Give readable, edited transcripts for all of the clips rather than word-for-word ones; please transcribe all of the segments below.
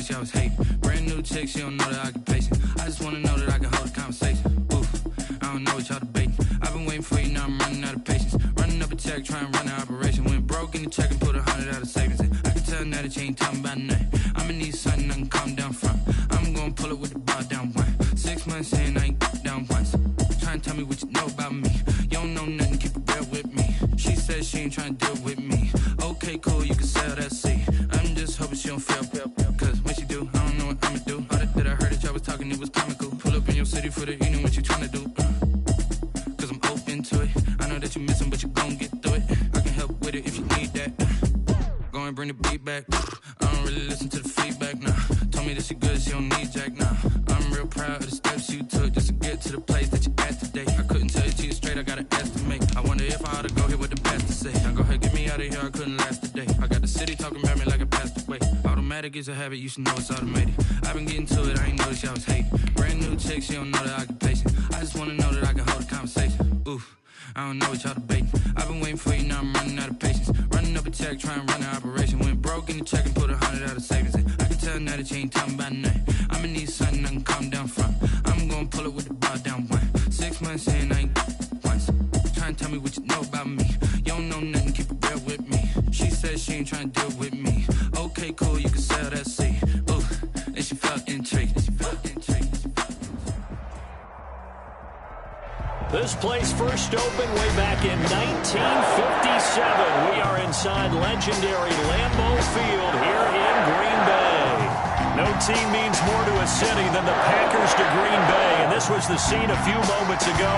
she always hate. Brand new chick, she don't know that I can pace it. I just wanna know that I can hold a conversation. Oof, I don't know what y'all debating. I've been waiting for you, now I'm running out of patience. Running up a check, trying to run an operation. Went broke in the check and put 100 out of savings in. I can tell now that you ain't talking about nothing. I'ma need something I can calm down from. I'm gonna pull it with the bar down one. 6 months in, I ain't down once. Trying to tell me what you know about me. You don't know nothing, keep it real with me. She says she ain't trying to deal with me. Okay, cool, you can sell that seat. I'm just hoping she don't feel. Cause when she do, I don't know what I'ma do. All that I heard that y'all was talking, it was comical. Pull up in your city for the evening, what you trying to do? Cause I'm open to it. I know that you missing, but you gon' get through it. I can help with it if you need that. Go and bring the beat back. I don't really listen to the feedback, nah. Told me that she good, she don't need jack, nah. I'm real proud of the steps you took just to get to the place that you at today. I couldn't tell you to you straight, I gotta estimate. I wonder if I ought to go here with the best to say. Now go ahead, get me out of here, I couldn't last a day. I got the city talking about me like I passed away. Automatic is a habit, you should know it's automated. I've been getting to it, I ain't noticed y'all was hating. Brand new chick, she don't know that I can pace it. I just wanna know that I can hold a conversation. Oof, I don't know what y'all debating. I've been waiting for you, now I'm running out of patience. Running up a check, trying to run an operation. Went broke in the check and put 100 out of savings in. I can tell now that you ain't talking about nothing. I'ma need something I can calm down from. I'm gonna pull it with the bar down one. 6 months in, I ain't once. Trying to tell me what you know about me. You don't know nothing, keep it real with me. She says she ain't trying to deal with me. Okay, cool, you can sell that seat. Ooh, and she felt intrigued. This place first opened way back in 1957. We are inside legendary Lambeau Field here in Green Bay. No team means more to a city than the Packers to Green Bay, and this was the scene a few moments ago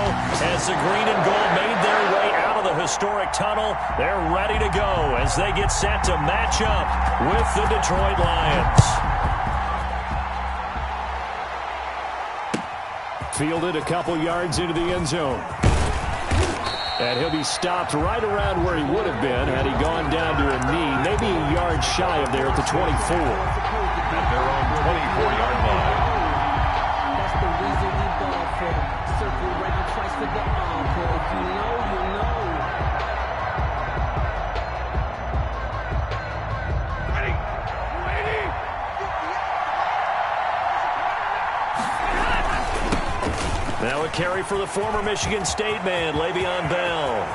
as the green and gold made their way out of the historic tunnel. They're ready to go as they get set to match up with the Detroit Lions. Fielded a couple yards into the end zone. And he'll be stopped right around where he would have been had he gone down to a knee, maybe a yard shy of there at the 24. At their own 24-yard line. That's the reason we ball for. Circle right and twice for the encore. If you know, you know. Now a carry for the former Michigan State man, Le'Veon Bell.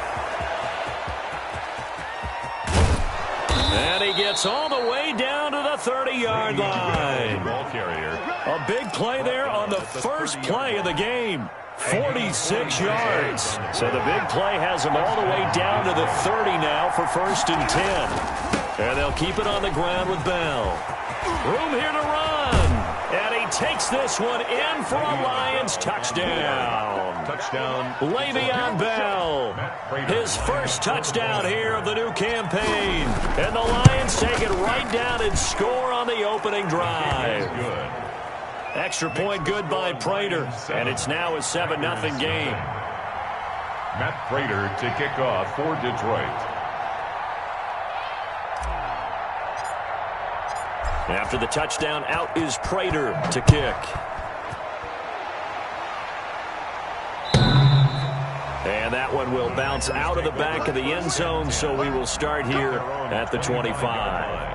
And he gets all the way down to the 30-yard line. Ball carrier. A big play there on the first play of the game. 46 yards. So the big play has him all the way down to the 30 now for 1st and 10. And they'll keep it on the ground with Bell. Room here to run. And he takes this one in for a Lions touchdown. Touchdown. Le'Veon Bell. His first touchdown here of the new campaign. And the Lions take it right down and score on the opening drive. Good. Extra point good by Prater. And it's now a 7-0 game. Matt Prater to kick off for Detroit. After the touchdown, out is Prater to kick. And that one will bounce out of the back of the end zone, so we will start here at the 25.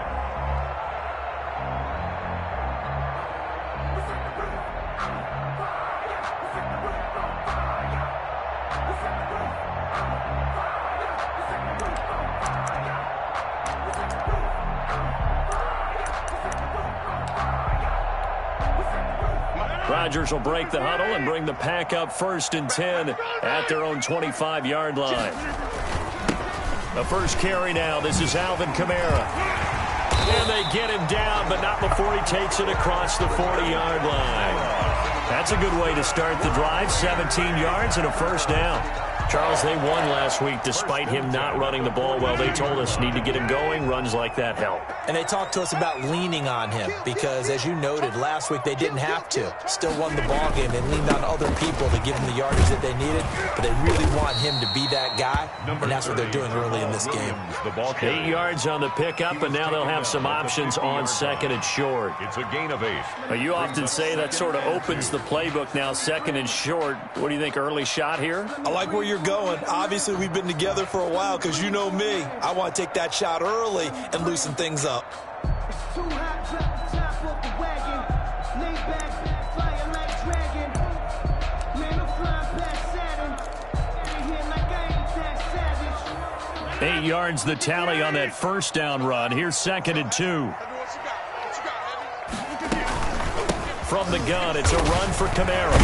Rodgers will break the huddle and bring the pack up 1st and 10 at their own 25-yard line. The first carry now. This is Alvin Kamara. And they get him down, but not before he takes it across the 40-yard line. That's a good way to start the drive. 17 yards and a first down. Charles, they won last week despite him not running the ball well. They told us need to get him going. Runs like that help. And they talked to us about leaning on him because, as you noted, last week they didn't have to. Still won the ball game. They leaned on other people to give him the yardage that they needed, but they really want him to be that guy, and that's what they're doing early in this game. 8 yards on the pickup, and now they'll have some options on 2nd and short. It's a gain of 8. Well, you often say that sort of opens the playbook now, 2nd and short. What do you think, early shot here? I like where you're going. Obviously, we've been together for a while because you know me. I want to take that shot early and loosen things up. 8 yards the tally on that first down run. Here's 2nd and 2. From the gun, it's a run for Kamara.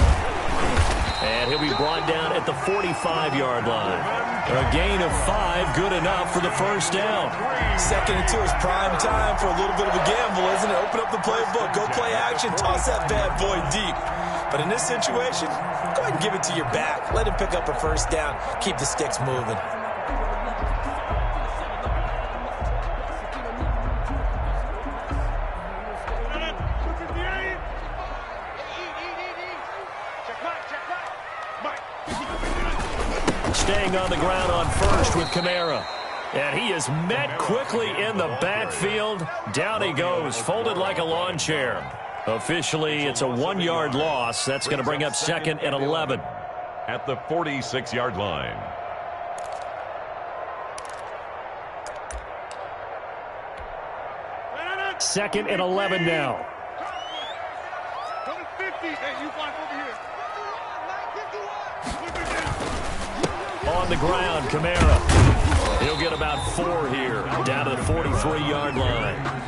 And he'll be brought down at the 45-yard line. A gain of 5, good enough for the first down. 2nd and 2 is prime time for a little bit of a gamble, isn't it? Open up the playbook, go play action, toss that bad boy deep. But in this situation, go ahead and give it to your back. Let him pick up a first down. Keep the sticks moving. Staying on the ground on first with Kamara. And he is met quickly in the backfield. Down he goes, folded like a lawn chair. Officially, it's a 1-yard loss. That's going to bring up 2nd and 11. At the 46-yard line. Second and 11 now. On the ground, Kamara. He'll get about 4 here, down to the 43-yard line.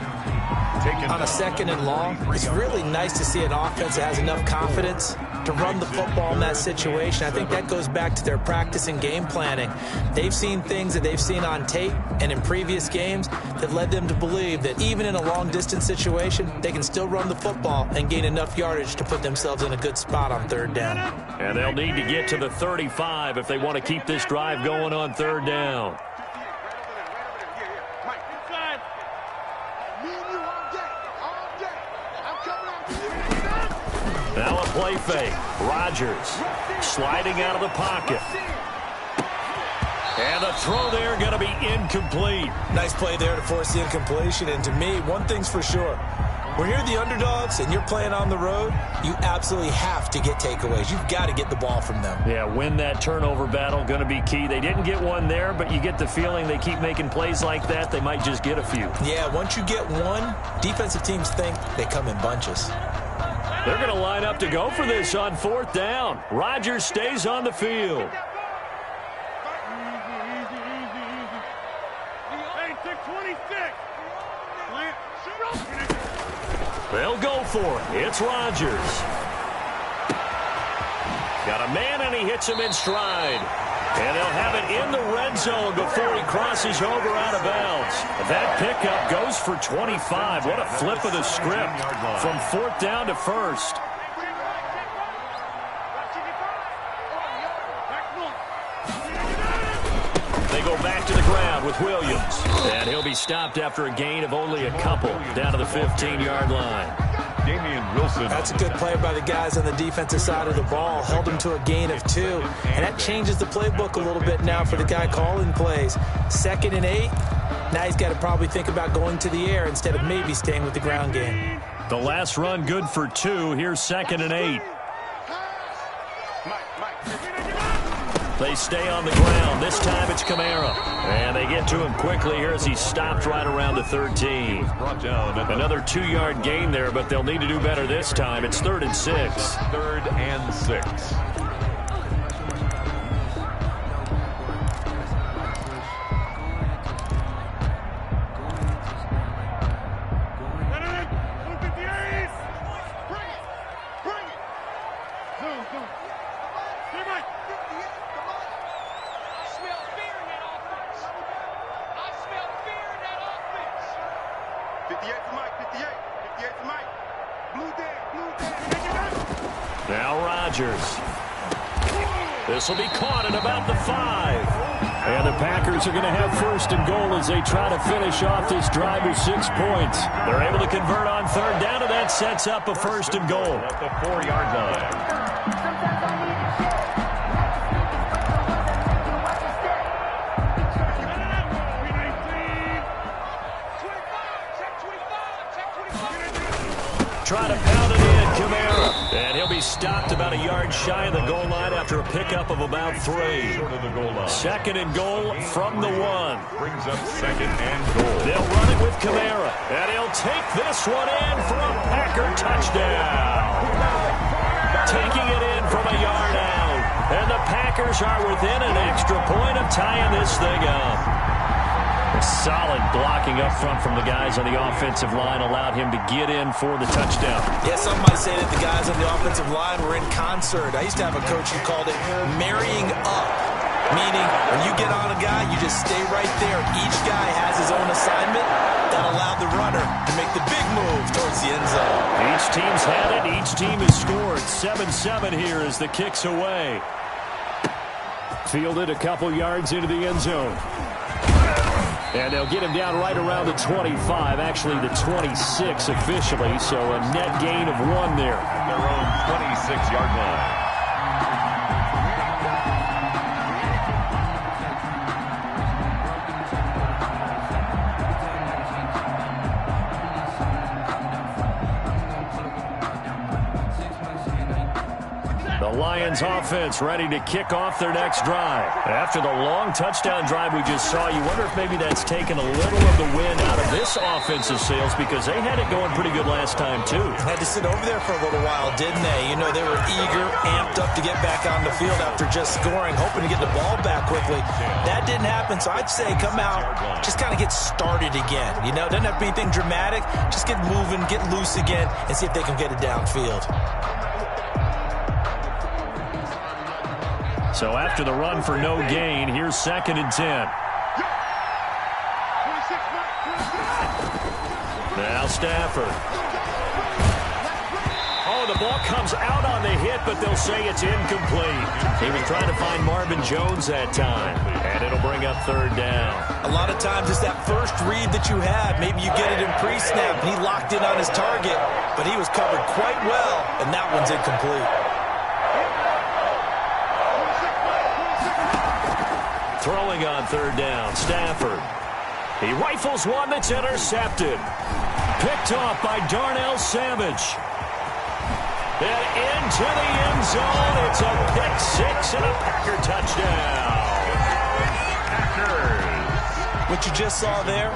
On a 2nd and long, it's really nice to see an offense that has enough confidence to run the football in that situation. I think that goes back to their practice and game planning. They've seen things that they've seen on tape and in previous games that led them to believe that even in a long-distance situation, they can still run the football and gain enough yardage to put themselves in a good spot on 3rd down. And they'll need to get to the 35 if they want to keep this drive going on 3rd down. Now a play fake. Rodgers sliding out of the pocket. And the throw there going to be incomplete. Nice play there to force the incompletion. And to me, one thing's for sure. When you're the underdogs and you're playing on the road, you absolutely have to get takeaways. You've got to get the ball from them. Yeah, win that turnover battle, going to be key. They didn't get one there, but you get the feeling they keep making plays like that, they might just get a few. Yeah, once you get one, defensive teams think they come in bunches. They're going to line up to go for this on 4th down. Rodgers stays on the field. They'll go for it. It's Rodgers. Got a man, and he hits him in stride. And they'll have it in the red zone before he crosses over out of bounds. That pickup goes for 25. What a flip of the script from 4th down to 1st. They go back to the ground with Williams. And he'll be stopped after a gain of only a couple down to the 15-yard line. That's a good play by the guys on the defensive side of the ball. Held him to a gain of 2. And that changes the playbook a little bit now for the guy calling plays. 2nd and 8. Now he's got to probably think about going to the air instead of maybe staying with the ground game. The last run good for 2. Here's 2nd and 8. They stay on the ground. This time it's Kamara. And they get to him quickly here as he's stopped right around the 13. Another 2-yard gain there, but they'll need to do better this time. It's 3rd and 6. 3rd and 6. Now Rodgers. This will be caught at about the 5. And the Packers are going to have 1st and goal as they try to finish off this drive with 6 points. They're able to convert on 3rd down, and that sets up a 1st and goal. At the 4-yard line. Trying to pound it in, Kamara. And he'll be stopped about a yard shy of the goal line after a pickup of about 3. 2nd and goal from the 1. Brings up 2nd and goal. They'll run it with Kamara. And he'll take this one in for a Packer touchdown. Taking it in from a yard out. And the Packers are within an extra point of tying this thing up. Solid blocking up front from the guys on the offensive line allowed him to get in for the touchdown. Yeah, some might say that the guys on the offensive line were in concert. I used to have a coach who called it marrying up, meaning when you get on a guy, you just stay right there. Each guy has his own assignment that allowed the runner to make the big move towards the end zone. Each team's had it. Each team has scored. 7-7 here as the kick's away. Fielded a couple yards into the end zone. And they'll get him down right around the 25, actually the 26 officially, so a net gain of 1 there. At their own 26-yard line. The Lions offense ready to kick off their next drive. After the long touchdown drive we just saw, you wonder if maybe that's taken a little of the wind out of this offensive sails because they had it going pretty good last time too. Had to sit over there for a little while, didn't they? You know, they were eager, amped up to get back on the field after just scoring, hoping to get the ball back quickly. That didn't happen, so I'd say come out, just kind of get started again. You know, doesn't have to be anything dramatic. Just get moving, get loose again, and see if they can get it downfield. So after the run for no gain, here's 2nd and 10. Now Stafford. Oh, the ball comes out on the hit, but they'll say it's incomplete. He was trying to find Marvin Jones that time, and it'll bring up 3rd down. A lot of times it's that first read that you have. Maybe you get it in pre-snap, and he locked in on his target, but he was covered quite well, and that one's incomplete. Throwing on 3rd down, Stafford. He rifles one that's intercepted. Picked off by Darnell Savage. And into the end zone. It's a pick 6 and a Packer touchdown. Packers. What you just saw there,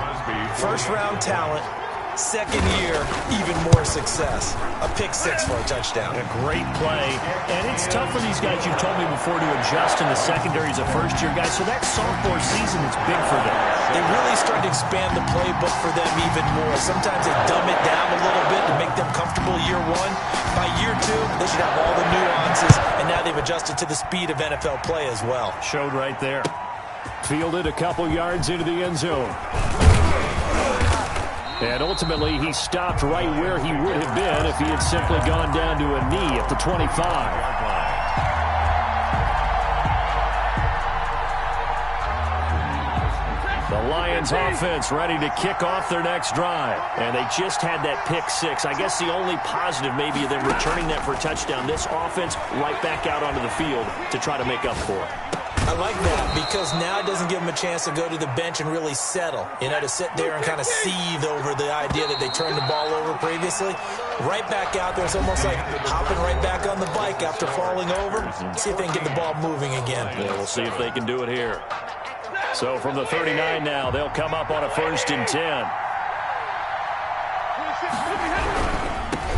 first-round talent, second year, even more success. A pick 6 for a touchdown. A great play. And it's tough for these guys, you've told me before, to adjust in the secondary as a first-year guy. So that sophomore season is big for them. They really start to expand the playbook for them even more. Sometimes they dumb it down a little bit to make them comfortable year 1. By year 2, they should have all the nuances, and now they've adjusted to the speed of NFL play as well. Showed right there. Fielded a couple yards into the end zone. And ultimately, he stopped right where he would have been if he had simply gone down to a knee at the 25. The Lions offense ready to kick off their next drive. And they just had that pick 6. I guess the only positive maybe of them returning that for a touchdown. This offense right back out onto the field to try to make up for it. I like that because now it doesn't give them a chance to go to the bench and really settle. You know, to sit there and kind of seethe over the idea that they turned the ball over previously. Right back out there. It's almost like hopping right back on the bike after falling over. See if they can get the ball moving again. Yeah, we'll see if they can do it here. So from the 39 now, they'll come up on a 1st and 10.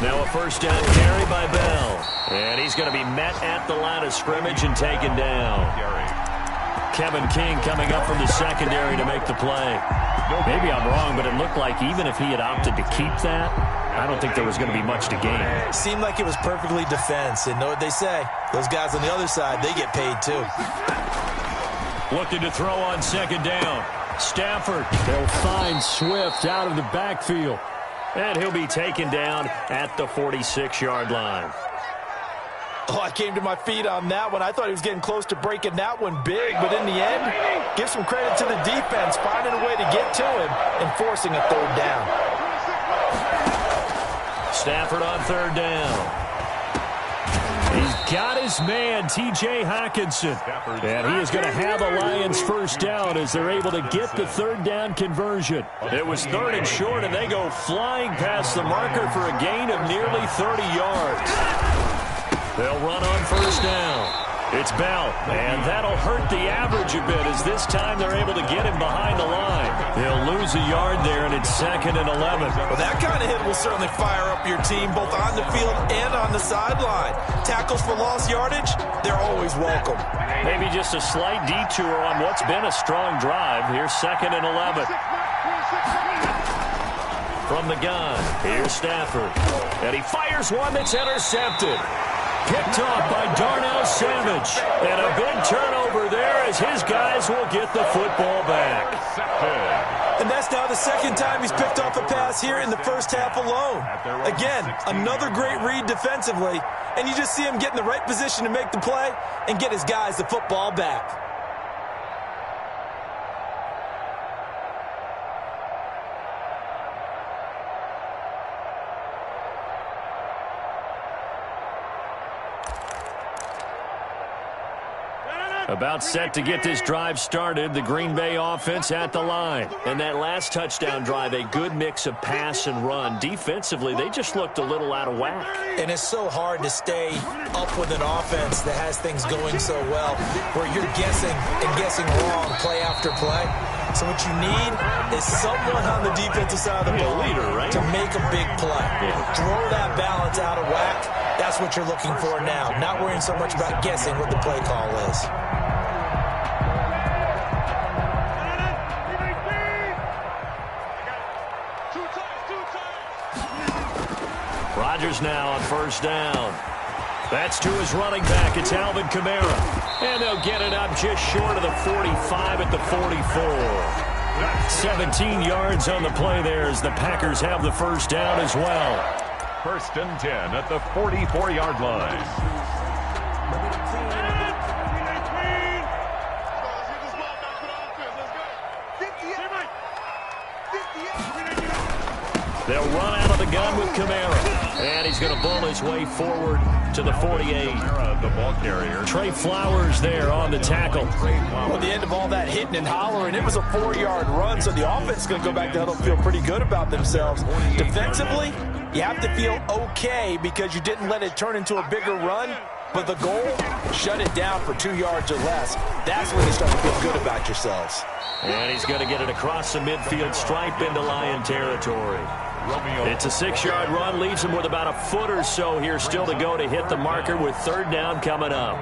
Now a 1st down carry by Bell. And he's going to be met at the line of scrimmage and taken down. Kevin King coming up from the secondary to make the play. Maybe I'm wrong, but it looked like even if he had opted to keep that, I don't think there was going to be much to gain. Seemed like it was perfectly defense. And know what they say? Those guys on the other side, they get paid too. Looking to throw on 2nd down. Stafford. They'll find Swift out of the backfield. And he'll be taken down at the 46-yard line. Oh, I came to my feet on that one. I thought he was getting close to breaking that one big, but in the end, give some credit to the defense, finding a way to get to him and forcing a 3rd down. Stafford on 3rd down. He's got his man, T.J. Hockenson. And he is going to have a Lions 1st down as they're able to get the 3rd down conversion. It was 3rd and short, and they go flying past the marker for a gain of nearly 30 yards. They'll run on 1st down. It's Bell, and that'll hurt the average a bit as this time they're able to get him behind the line. He'll lose a yard there, and it's 2nd and 11. Well, that kind of hit will certainly fire up your team both on the field and on the sideline. Tackles for lost yardage, they're always welcome. Maybe just a slight detour on what's been a strong drive. Here's 2nd and 11. From the gun, here's Stafford. And he fires one that's intercepted. Picked off by Darnell Savage. And a big turnover there as his guys will get the football back. And that's now the 2nd time he's picked off a pass here in the first half alone. Again, another great read defensively. And you just see him get in the right position to make the play and get his guys the football back. About set to get this drive started, the Green Bay offense at the line. And that last touchdown drive, a good mix of pass and run. Defensively, they just looked a little out of whack. And it's so hard to stay up with an offense that has things going so well, where you're guessing and guessing wrong play after play. So what you need is someone on the defensive side of the ball to make a big play. Throw that balance out of whack. That's what you're looking for now. Not worrying so much about guessing what the play call is. Rodgers now on 1st down. That's to his running back. It's Alvin Kamara. And they'll get it up just short of the 45 at the 44. 17 yards on the play there as the Packers have the 1st down as well. 1st and 10 at the 44-yard line. They'll run out of the gun with Kamara. And he's going to bull his way forward to the 48. The ball carrier. Trey Flowers there on the tackle. Well, at the end of all that hitting and hollering, it was a 4-yard run, so the offense is going to go back to huddle and feel pretty good about themselves. Defensively, you have to feel okay because you didn't let it turn into a bigger run, but the goal, shut it down for 2 yards or less. That's when you start to feel good about yourselves. And he's going to get it across the midfield stripe into Lion territory. It's a 6-yard run, leaves him with about a foot or so here still to go to hit the marker with 3rd down coming up.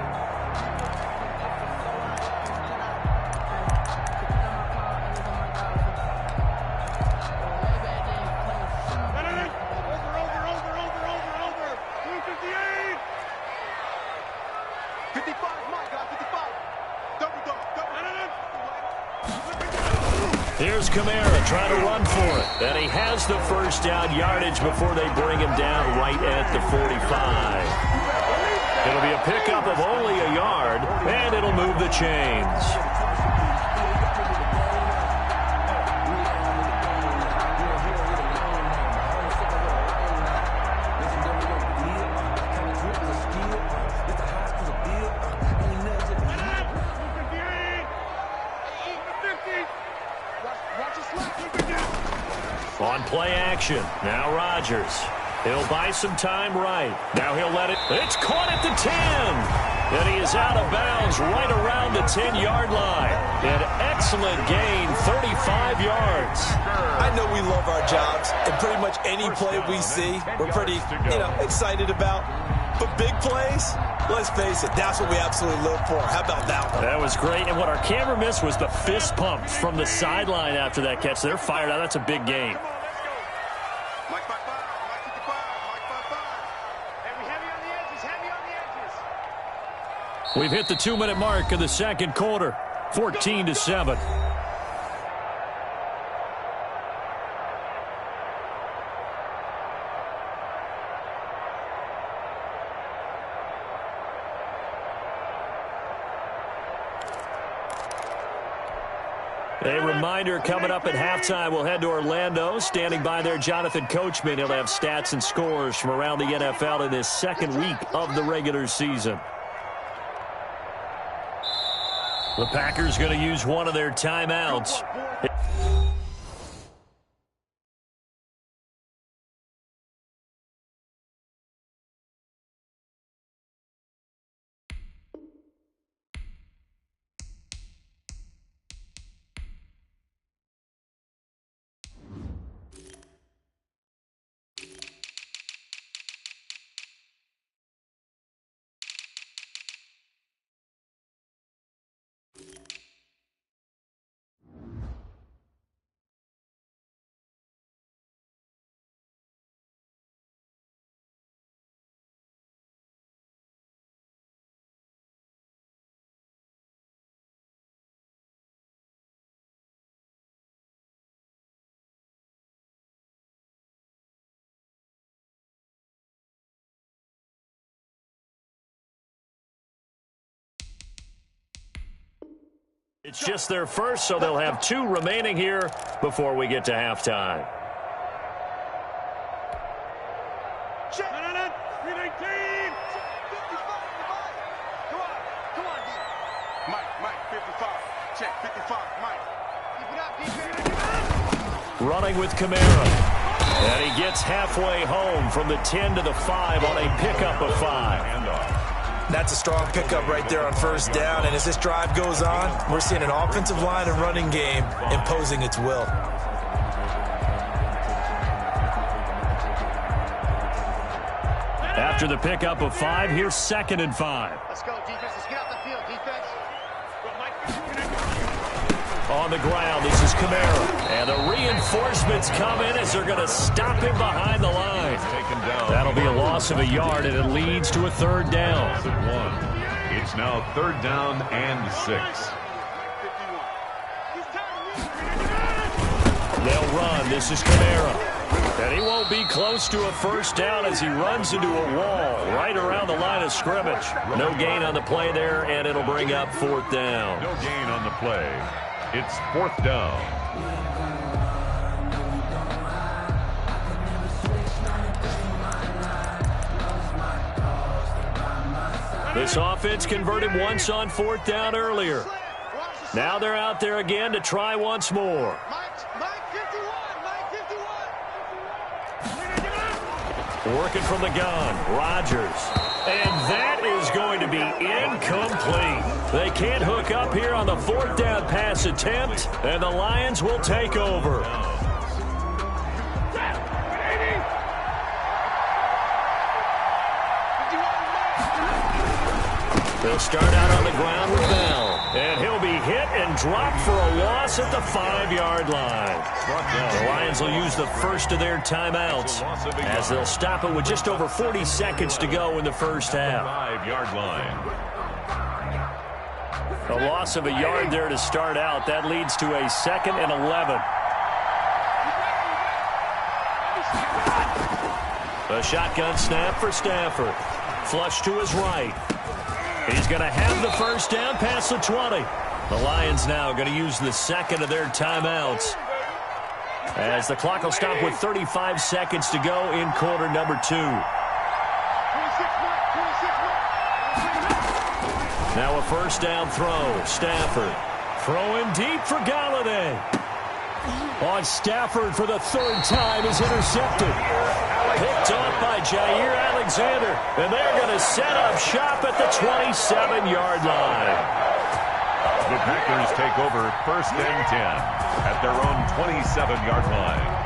Here's Kamara trying to run for it. And he has the 1st down yardage before they bring him down right at the 45. It'll be a pickup of only a yard, and it'll move the chains. On play action, now Rodgers. He'll buy some time right. Now he'll let it. It's caught at the 10. And he is out of bounds right around the 10-yard line. An excellent gain, 35 yards. I know we love our jobs, and pretty much any play we see, we're pretty, excited about. But big plays, let's face it, that's what we absolutely live for. How about that one? That was great. And what our camera missed was the fist pump from the sideline after that catch. They're fired out. That's a big gain. We've hit the 2-minute mark of the 2nd quarter, 14-7. A reminder, coming up at halftime, we'll head to Orlando. Standing by there, Jonathan Coachman. He'll have stats and scores from around the NFL in this 2nd week of the regular season. The Packers going to use one of their timeouts. It's just their first, so they'll have 2 remaining here before we get to halftime. Check. 319. Come on, D. Mike, 55. Check, 55, Mike. Keep it up, Running with Kamara. And he gets halfway home from the 10 to the 5 on a pickup of 5. That's a strong pickup right there on first down. And as this drive goes on, we're seeing an offensive line and running game imposing its will. After the pickup of 5, here's 2nd and 5. Let's go, defense. Let's get out the field, defense. On the ground, this is Kamara. And the reinforcements come in as they're going to stop him behind the line. That'll be a loss of a yard, and it leads to a 3rd down. It's now 3rd down and 6. They'll run. This is Kamara. And he won't be close to a 1st down as he runs into a wall right around the line of scrimmage. No gain on the play there, and it'll bring up 4th down. No gain on the play. It's 4th down. This offense converted once on 4th down earlier. Now they're out there again to try once more. Working from the gun, Rodgers. And that is going to be incomplete. They can't hook up here on the 4th down pass attempt, and the Lions will take over. They'll start out on the ground with Bell. And he'll be hit and dropped for a loss at the 5-yard line. The Lions will use the first of their timeouts as they'll stop it with just over 40 seconds to go in the first half. 5-yard line. A loss of a yard there to start out. That leads to a 2nd and 11. A shotgun snap for Stafford. Flush to his right. He's going to have the 1st down past the 20. The Lions now going to use the 2nd of their timeouts as the clock will stop with 35 seconds to go in quarter number 2. Now a 1st down throw. Stafford throwing deep for Galladay. On Stafford for the 3rd time is intercepted. Picked off by Jair Alexander. And they're going to set up shop at the 27-yard line. The Packers take over 1st and 10 at their own 27-yard line.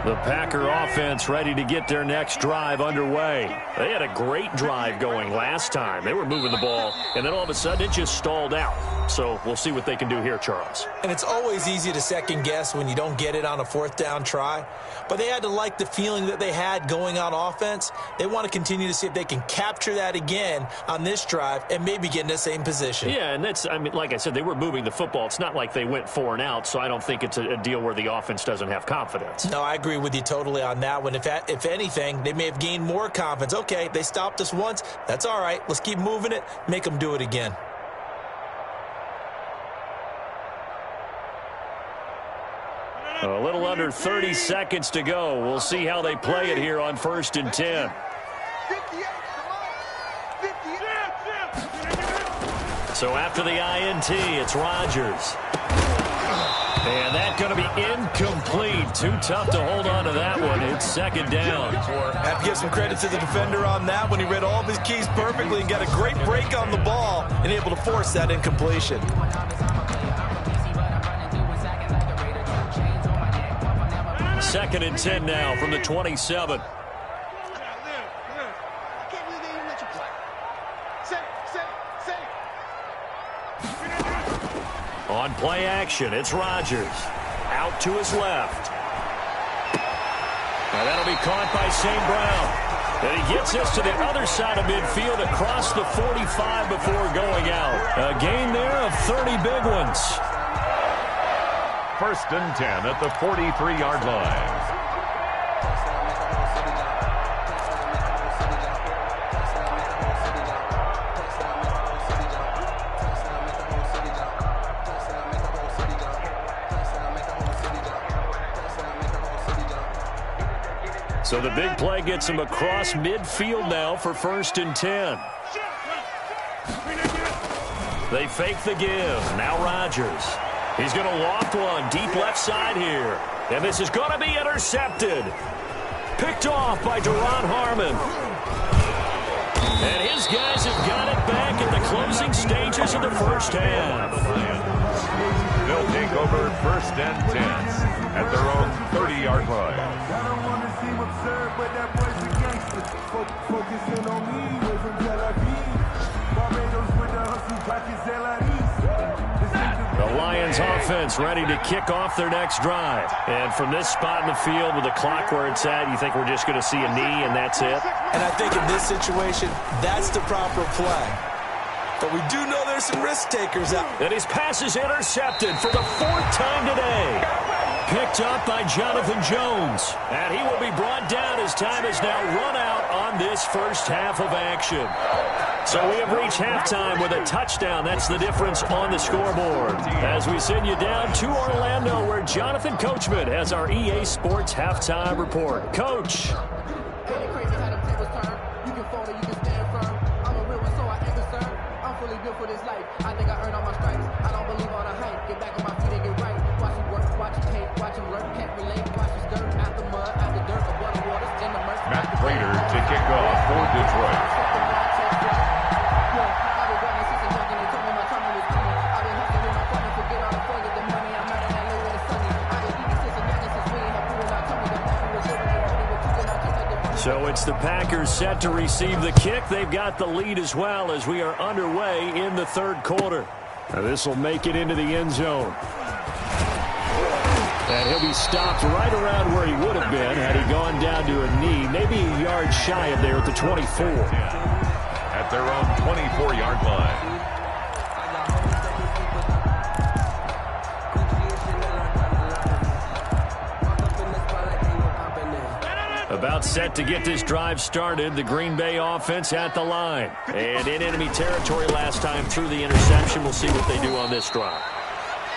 The Packer offense ready to get their next drive underway. They had a great drive going last time. They were moving the ball, and then all of a sudden it just stalled out. So we'll see what they can do here, Charles. And it's always easy to second guess when you don't get it on a 4th down try. But they had to like the feeling that they had going on offense. They want to continue to see if they can capture that again on this drive and maybe get in the same position. Yeah, and that's, I mean, like I said, they were moving the football. It's not like they went 4 and out, so I don't think it's a deal where the offense doesn't have confidence. No, I agree with you totally on that one. If anything, they may have gained more confidence. Okay, they stopped us once. That's all right. Let's keep moving it. Make them do it again. A little under 30 seconds to go. We'll see how they play it here on 1st and 10. So after the INT, it's Rodgers. And that's going to be incomplete. Too tough to hold on to that one. It's 2nd down. Have to give some credit to the defender on that one. He read all of his keys perfectly and got a great break on the ball and able to force that incompletion. 2nd and 10 now from the 27. On play action, it's Rodgers. Out to his left. Now that'll be caught by St. Brown. And he gets us to the other side of midfield across the 45 before going out. A gain there of 30 big ones. 1st and 10 at the 43-yard line. So the big play gets him across midfield now for 1st and 10. They fake the give. Now Rodgers. He's going to loft one deep left side here. And this is going to be intercepted. Picked off by Duron Harmon. And his guys have got it back in the closing stages of the first half. They'll take over 1st and 10 at their own 30-yard line. I don't want to seem absurd, but that boy's a gangster. Focusing on me, way from Tel Aviv. Barbados with the hustle, pockets The Lions offense ready to kick off their next drive. And from this spot in the field with the clock where it's at, you think we're just going to see a knee and that's it? And I think in this situation, that's the proper play. But we do know there's some risk takers out. And his pass is intercepted for the 4th time today. Picked up by Jonathan Jones. And he will be brought down as time has now run out on this first half of action. So we have reached halftime with a touchdown. That's the difference on the scoreboard. As we send you down to Orlando, where Jonathan Coachman has our EA Sports halftime report. Coach. For this life, I think I earned all my stripes. I don't believe all the hype. Get back on my feet and get right. Watch him work, watch him hate, watch him work, can't relate. Watch his dirt out the mud, out the dirt, the water, waters, in the merch. Matt Prater to kick off for Detroit. So it's the Packers set to receive the kick. They've got the lead as well as we are underway in the 3rd quarter. Now this will make it into the end zone. And he'll be stopped right around where he would have been had he gone down to a knee, maybe a yard shy of there at the 24. At their own 24-yard line. About set to get this drive started. The Green Bay offense at the line. And in enemy territory last time through the interception. We'll see what they do on this drive.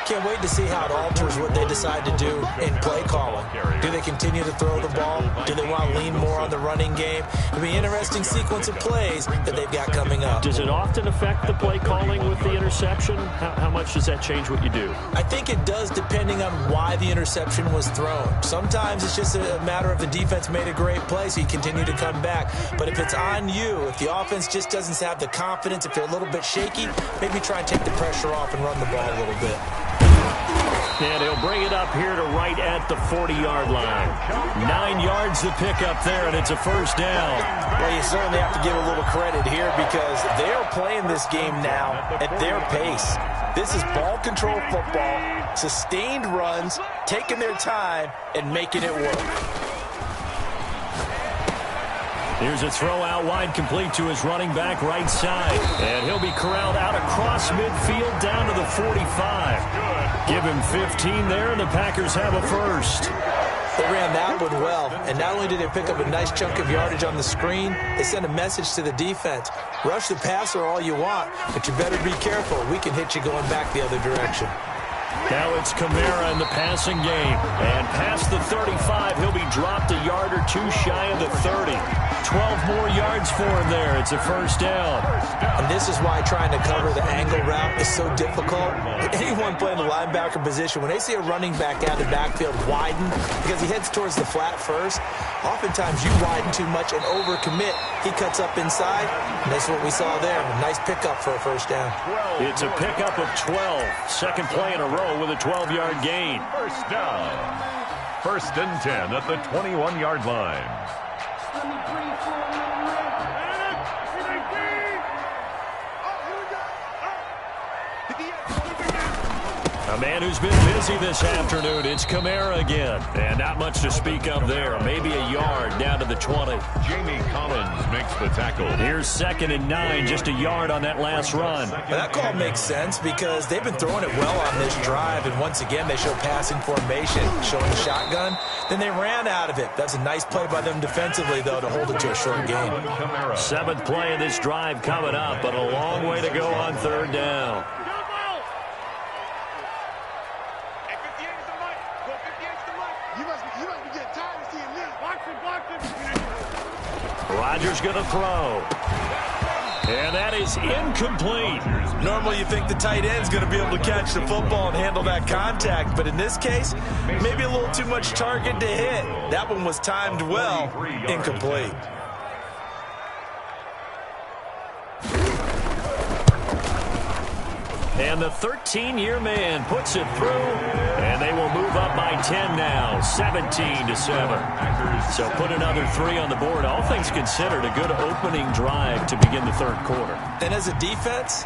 Can't wait to see how it alters what they decide to do in play calling. Do they continue to throw the ball? Do they want to lean more on the running game? It'll be an interesting sequence of plays that they've got coming up. Does it often affect the play calling with the interception? How much does that change what you do? I think it does, depending on why the interception was thrown. Sometimes it's just a matter of the defense made a great play, so you continue to come back. But if it's on you, if the offense just doesn't have the confidence, if they're a little bit shaky, maybe try and take the pressure off and run the ball a little bit. And he'll bring it up here to right at the 40-yard line. 9 yards to pick up there, and it's a first down. Well, you certainly have to give a little credit here because they're playing this game now at their pace. This is ball control football, sustained runs, taking their time, and making it work. Here's a throw out wide, complete to his running back right side. And he'll be corralled out across midfield down to the 45. Give him 15 there, and the Packers have a first. They ran that one well, and not only did they pick up a nice chunk of yardage on the screen, they sent a message to the defense. Rush the passer all you want, but you better be careful. We can hit you going back the other direction. Now it's Kamara in the passing game. And past the 35, he'll be dropped a yard or two shy of the 30. 12 more yards for him there. It's a first down. And this is why trying to cover the angle route is so difficult. Anyone playing the linebacker position, when they see a running back out of the backfield widen, because he heads towards the flat first, oftentimes you widen too much and overcommit. He cuts up inside, and that's what we saw there. A nice pickup for a first down. It's a pickup of 12. Second play in a row with a 12-yard gain. First down. 1st and 10 at the 21-yard line. A man who's been busy this afternoon. It's Kamara again. And not much to speak of there. Maybe a yard down to the 20. Jamie Collins makes the tackle. Here's 2nd and 9, just a yard on that last run. Well, that call makes sense because they've been throwing it well on this drive. And once again, they show passing formation, showing the shotgun. Then they ran out of it. That's a nice play by them defensively, though, to hold it to a short gain. 7th play of this drive coming up, but a long way to go on 3rd down. You must be getting tired of seeing this. Watch it. Rodgers going to throw. And that is incomplete. Normally you think the tight end's going to be able to catch the football and handle that contact, but in this case, maybe a little too much target to hit. That one was timed well. Incomplete. And the 13-year man puts it through, and they will move up by 10 now, 17-7. So put another 3 on the board. All things considered, a good opening drive to begin the third quarter. And as a defense,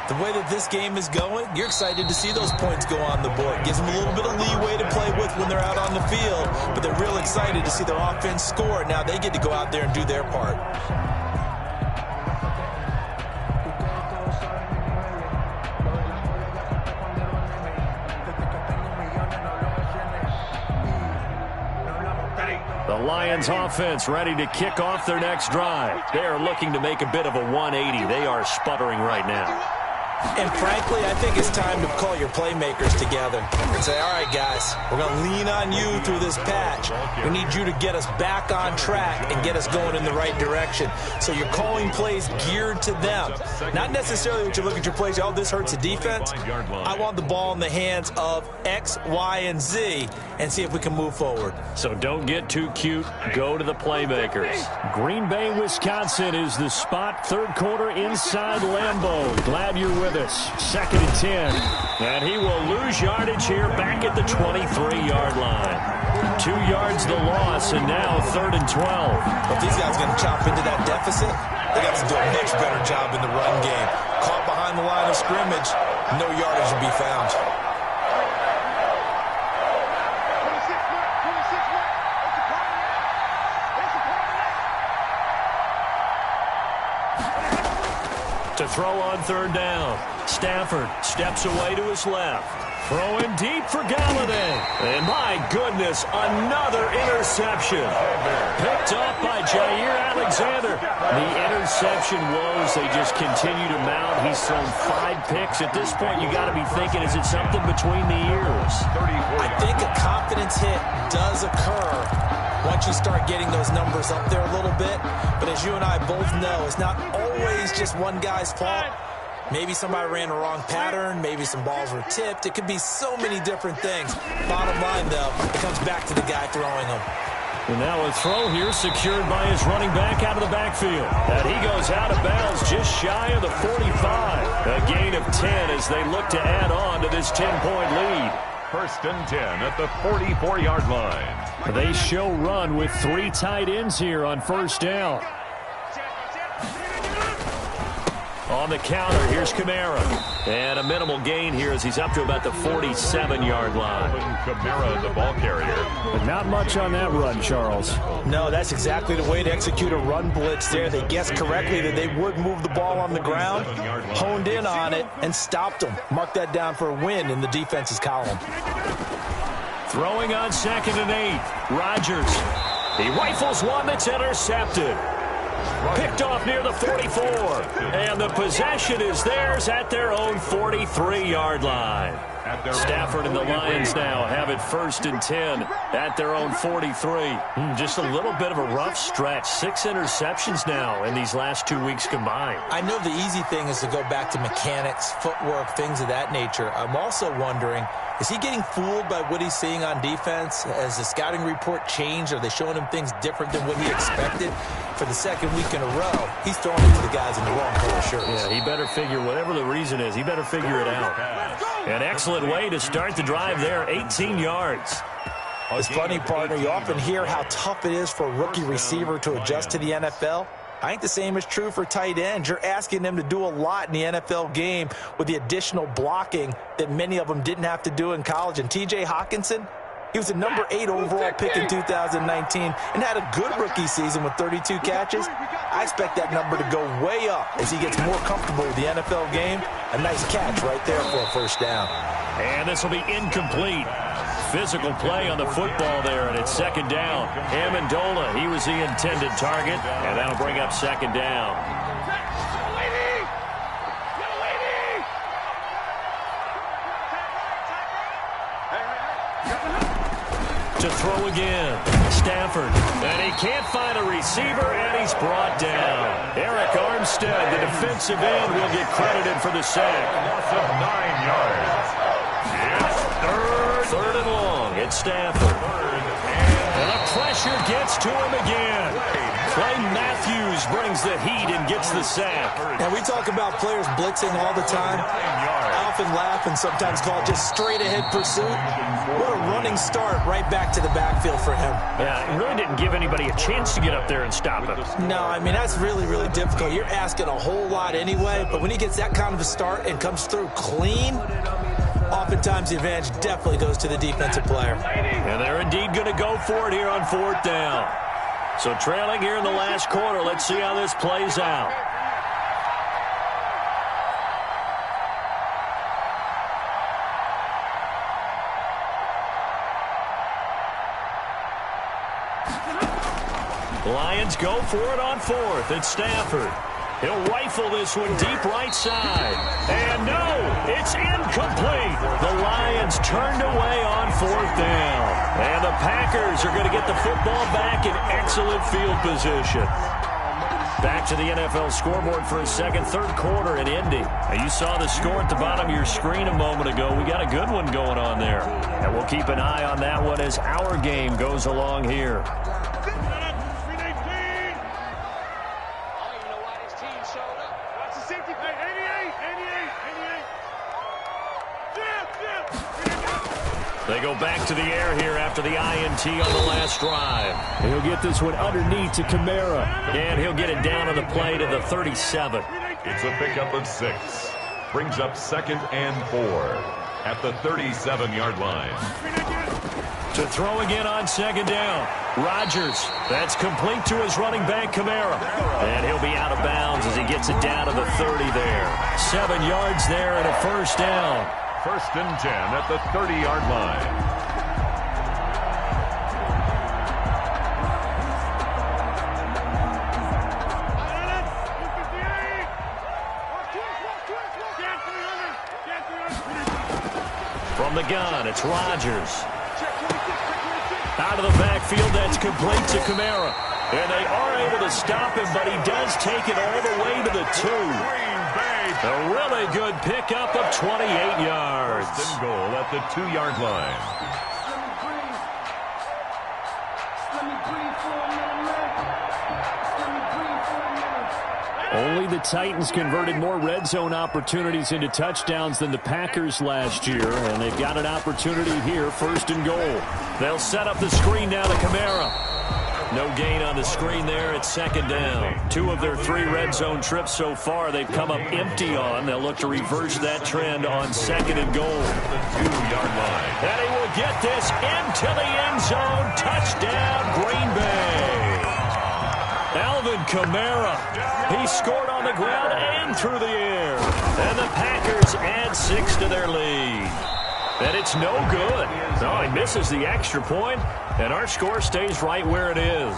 the way that this game is going, you're excited to see those points go on the board. Gives them a little bit of leeway to play with when they're out on the field, but they're real excited to see their offense score. Now they get to go out there and do their part. The Lions offense ready to kick off their next drive. They are looking to make a bit of a 180. They are sputtering right now. And frankly, I think it's time to call your playmakers together and say, all right, guys, we're going to lean on you through this patch. We need you to get us back on track and get us going in the right direction. So you're calling plays geared to them. Not necessarily what you look at your plays, oh, this hurts the defense. I want the ball in the hands of X, Y, and Z and see if we can move forward. So don't get too cute. Go to the playmakers. Green Bay, Wisconsin is the spot. Third quarter inside Lambeau. Glad you're with us. 2nd and 10. And he will lose yardage here back at the 23-yard line. 2 yards the loss, and now 3rd and 12. If these guys are going to chop into that deficit, they got to do a much better job in the run game. Caught behind the line of scrimmage, no yardage will be found. To throw on 3rd down. Stafford steps away to his left. Throwing deep for Galladay. And my goodness, another interception. Picked up by Jair Alexander. The interception woes, they just continue to mount. He's thrown 5 picks. At this point, you got to be thinking, is it something between the ears? I think a confidence hit does occur once you start getting those numbers up there a little bit. But as you and I both know, it's not always just one guy's fault. Maybe somebody ran a wrong pattern. Maybe some balls were tipped. It could be so many different things. Bottom line, though, it comes back to the guy throwing them. And now a throw here secured by his running back out of the backfield. And he goes out of bounds just shy of the 45. A gain of 10 as they look to add on to this 10-point lead. 1st and 10 at the 44-yard line. They show run with 3 tight ends here on 1st down. On the counter, here's Kamara. And a minimal gain here as he's up to about the 47-yard line. Kamara, the ball carrier. But not much on that run, Charles. No, that's exactly the way to execute a run blitz there. They guessed correctly that they would move the ball on the ground, honed in on it, and stopped them. Mark that down for a win in the defense's column. Throwing on 2nd and 8. Rodgers. He rifles one that's intercepted. Picked off near the 44. And the possession is theirs at their own 43-yard line. Stafford and the Lions now have it 1st and 10 at their own 43. Just a little bit of a rough stretch. 6 interceptions now in these last 2 weeks combined. I know the easy thing is to go back to mechanics, footwork, things of that nature. I'm also wondering, is he getting fooled by what he's seeing on defense? Has the scouting report changed? Are they showing him things different than what he expected? For the 2nd week in a row, he's throwing it to the guys in the wrong color shirts. Yeah, he better figure, whatever the reason is, he better figure it out. An excellent way to start the drive there, 18 yards. It's funny, partner, you often hear how tough it is for a rookie receiver to adjust to the NFL. I think the same is true for tight ends. You're asking them to do a lot in the NFL game with the additional blocking that many of them didn't have to do in college. And T.J. Hawkinson, he was a number 8 overall pick in 2019 and had a good rookie season with 32 catches. I expect that number to go way up as he gets more comfortable with the NFL game. A nice catch right there for a 1st down. And this will be incomplete. Physical play on the football there, and it's 2nd down. Amendola, he was the intended target, and that'll bring up 2nd down. To throw again. Stafford. And he can't find a receiver, and he's brought down. Eric Armstead, the defensive end, will get credited for the sack. Loss of 9 yards. It's Third and long. It's Stafford. And the pressure gets to him again. Clay Matthews brings the heat and gets the sack. And we talk about players blitzing all the time. I often laugh and sometimes call it just straight-ahead pursuit. What a running start right back to the backfield for him. Yeah, it really didn't give anybody a chance to get up there and stop him. No, I mean, that's really, really difficult. You're asking a whole lot anyway, but when he gets that kind of a start and comes through clean, oftentimes the advantage definitely goes to the defensive player. And they're indeed going to go for it here on 4th down. So trailing here in the last quarter, let's see how this plays out. The Lions go for it on 4th. It's Stafford. He'll rifle this one deep right side. And no, it's incomplete. The Lions turned away on 4th down. And the Packers are going to get the football back in excellent field position. Back to the NFL scoreboard for a second, 3rd quarter in Indy. Now you saw the score at the bottom of your screen a moment ago. We got a good one going on there. And we'll keep an eye on that one as our game goes along here. They go back to the air here after the INT on the last drive. He'll get this one underneath to Kamara. And he'll get it down on the play to the 37. It's a pickup of 6. Brings up 2nd and 4 at the 37-yard line. To throw again on 2nd down. Rodgers. That's complete to his running back, Kamara. And he'll be out of bounds as he gets it down to the 30 there. 7 yards there and a 1st down. 1st and 10 at the 30-yard line. From the gun, it's Rodgers. Out of the backfield, that's complete to Kamara. And they are able to stop him, but he does take it all the way to the 2. A really good pickup of 28 yards. 1st and goal at the 2-yard line. Only the Titans converted more red zone opportunities into touchdowns than the Packers last year, and they've got an opportunity here, 1st and goal. They'll set up the screen now to Kamara. No gain on the screen there. It's 2nd down. 2 of their 3 red zone trips so far they've come up empty on. They'll look to reverse that trend on 2nd and goal. The 2-yard line. And he will get this into the end zone. Touchdown, Green Bay. Alvin Kamara. He scored on the ground and through the air. And the Packers add 6 to their lead. And it's no good. No, he misses the extra point, and our score stays right where it is.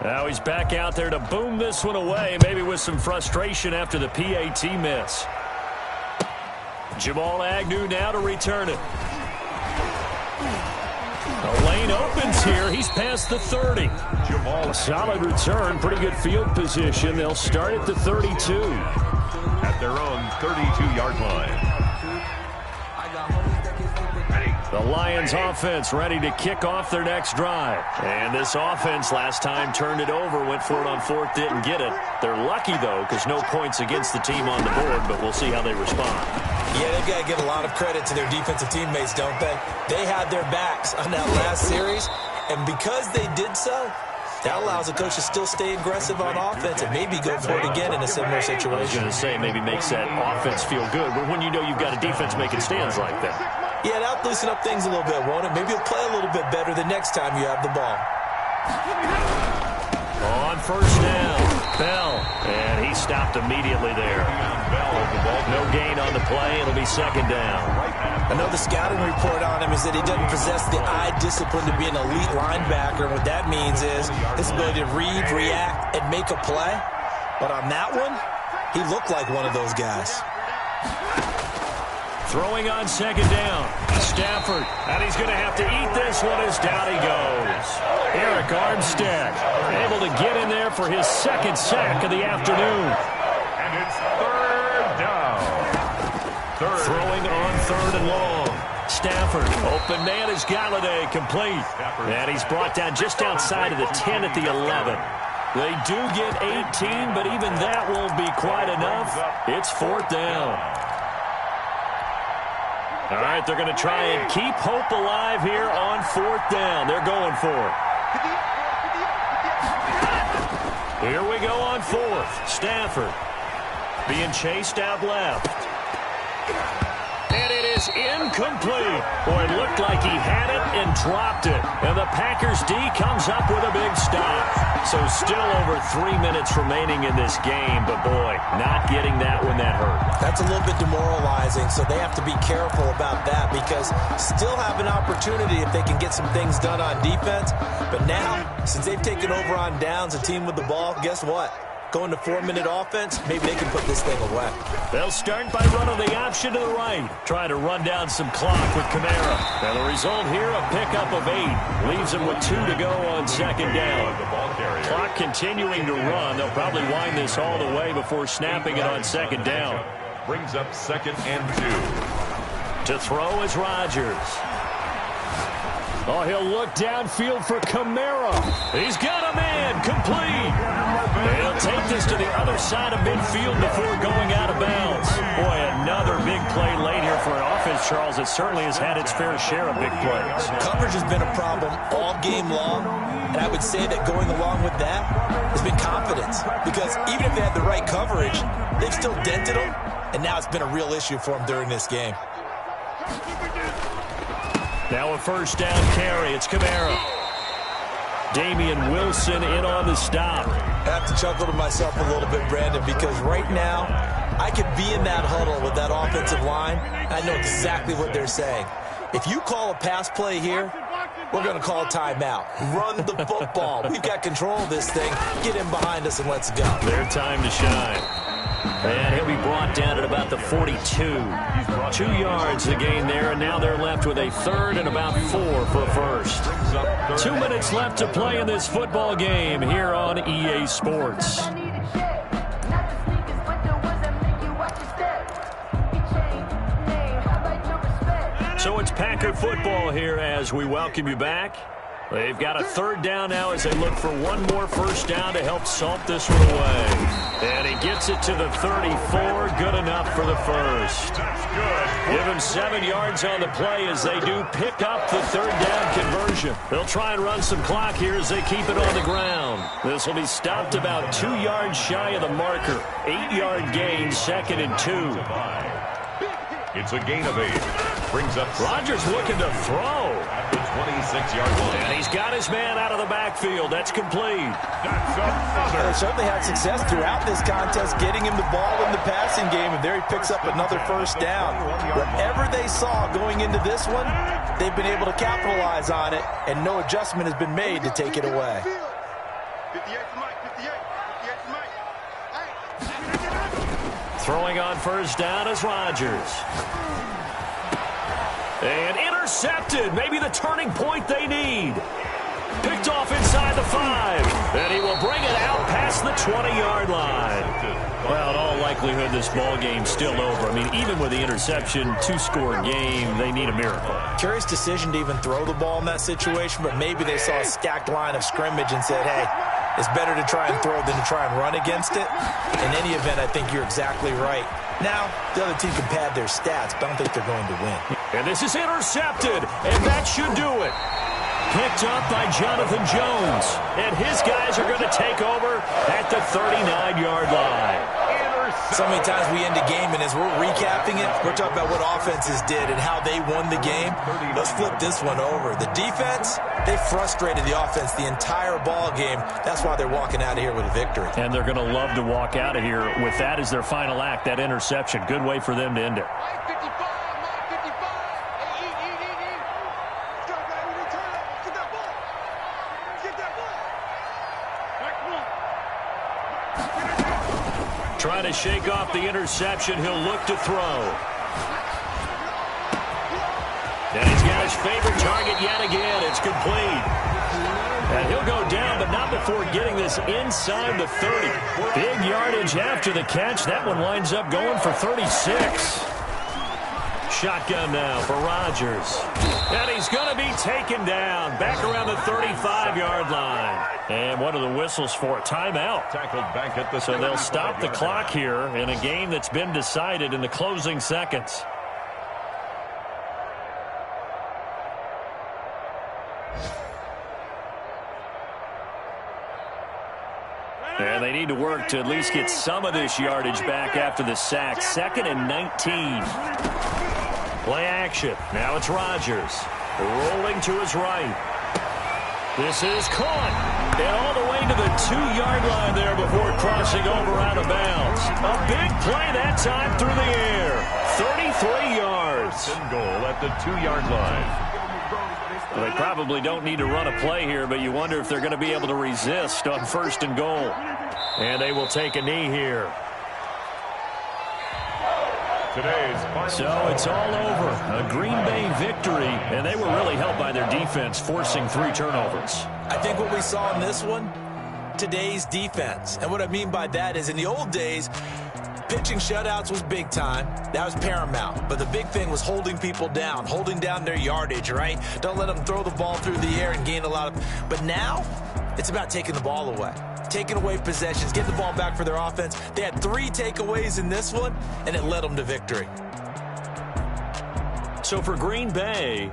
Now he's back out there to boom this one away, maybe with some frustration after the PAT miss. Jamal Agnew now to return it. The lane opens here. He's past the 30. Jamal, solid return, pretty good field position. They'll start at the 32. At their own 32-yard line. The Lions offense ready to kick off their next drive. And this offense last time turned it over, went for it on 4th, didn't get it. They're lucky, though, because no points against the team on the board, but we'll see how they respond. Yeah, they've got to give a lot of credit to their defensive teammates, don't they? They had their backs on that last series, and because they did so, that allows the coach to still stay aggressive on offense and maybe go for it again in a similar situation. I was going to say maybe makes that offense feel good, but when you know you've got a defense making stands like that. Yeah, that'll loosen up things a little bit, won't it? Maybe you'll play a little bit better the next time you have the ball. On 1st down, Bell, and he stopped immediately there. No gain on the play. It'll be 2nd down. I know the scouting report on him is that he doesn't possess the eye discipline to be an elite linebacker. What that means is his ability to read, react, and make a play. But on that one, he looked like one of those guys. Throwing on second down. Stafford, and he's going to have to eat this one as down he goes. Eric Armstead able to get in there for his second sack of the afternoon. And it's third down. Throwing on third and long. Stafford, open man is Galladay, complete. And he's brought down just outside of the 10 at the 11. They do get 18, but even that won't be quite enough. It's fourth down. All right, they're going to try and keep hope alive here on fourth down. They're going for it. Here we go on fourth. Stafford being chased out left. And it is incomplete. Boy, it looked like he had it and dropped it. And the Packers D comes up with a big stop. So still over 3 minutes remaining in this game. But, boy, not getting that when that hurt. That's a little bit demoralizing, so they have to be careful about that because still have an opportunity if they can get some things done on defense. But now, since they've taken over on downs, a team with the ball, guess what? Going to 4-minute offense, maybe they can put this thing away. They'll start by running the option to the right, trying to run down some clock with Kamara. And the result here, a pickup of 8. Leaves them with 2 to go on second down. Clock continuing to run. They'll probably wind this all the way before snapping it on second down. Brings up second and 2. To throw is Rodgers. Oh, he'll look downfield for Kamara. He's got a man, complete. He'll take this to the other side of midfield before going out of bounds. Boy, another big play late here for an offense, Charles, that certainly has had its fair share of big plays. Coverage has been a problem all game long, and I would say that going along with that has been confidence. Because even if they had the right coverage, they've still dented them, and now it's been a real issue for them during this game. Now a first down carry. It's Kamara. Damian Wilson in on the stop. I have to chuckle to myself a little bit, Brandon, because right now I could be in that huddle with that offensive line. I know exactly what they're saying. If you call a pass play here, we're going to call a timeout. Run the football. We've got control of this thing. Get in behind us and let's go. Their time to shine. And he'll be brought down at about the 42. 2 yards the gain there, and now they're left with a third and about 4 for a first. 2 minutes left to play in this football game here on EA Sports. So it's Packer football here as we welcome you back. They've got a third down now as they look for one more first down to help salt this one away. And he gets it to the 34. Good enough for the first. Give him 7 yards on the play as they do pick up the third down conversion. They'll try and run some clock here as they keep it on the ground. This will be stopped about 2 yards shy of the marker. 8-yard gain, second and 2. It's a gain of 8. Brings up Rodgers looking to throw. At the 26-yard line. And he's got his man out of the backfield. That's complete. They certainly had success throughout this contest getting him the ball in the passing game, and there he picks up another first down. Whatever they saw going into this one, they've been able to capitalize on it, and no adjustment has been made to take it away. 58 for Mike, 58 for Mike. Throwing on first down is Rodgers. And intercepted. Maybe the turning point they need. Picked off inside the 5. And he will bring it out past the 20-yard line. Well, in all likelihood, this ball game's still over. I mean, even with the interception, 2-score game, they need a miracle. Curious decision to even throw the ball in that situation, but maybe they saw a stacked line of scrimmage and said, hey, it's better to try and throw than to try and run against it. In any event, I think you're exactly right. Now, the other team can pad their stats, but I don't think they're going to win. And this is intercepted, and that should do it. Picked up by Jonathan Jones. And his guys are going to take over at the 39-yard line. So many times we end a game, and as we're recapping it, we're talking about what offenses did and how they won the game. Let's flip this one over. The defense, they frustrated the offense the entire ball game. That's why they're walking out of here with a victory. And they're going to love to walk out of here with that as their final act, that interception. Good way for them to end it. Trying to shake off the interception. He'll look to throw. his favorite target yet again. It's complete. And he'll go down, but not before getting this inside the 30. Big yardage after the catch. That one winds up going for 36. Shotgun now for Rodgers. And he's going to be taken down back around the 35-yard line. And what are the whistles for? Timeout. Tackled back at the so they'll stop the clock here in a game that's been decided in the closing seconds. And they need to work to at least get some of this yardage back after the sack. 2nd and 19. Play action. Now it's Rodgers. Rolling to his right. This is caught. And all the way to the 2-yard line there before crossing over out of bounds. A big play that time through the air. 33 yards. First and goal at the 2-yard line. Well, they probably don't need to run a play here, but you wonder if they're going to be able to resist on 1st and goal. And they will take a knee here. So it's all over. A Green Bay victory, and they were really helped by their defense, forcing 3 turnovers. I think what we saw in this one, today's defense. And what I mean by that is in the old days, pitching shutouts was big time. That was paramount. But the big thing was holding people down, holding down their yardage, right? Don't let them throw the ball through the air and gain a lot of... But now, it's about taking the ball away. Taking away possessions, getting the ball back for their offense. They had 3 takeaways in this one, and it led them to victory. So for Green Bay,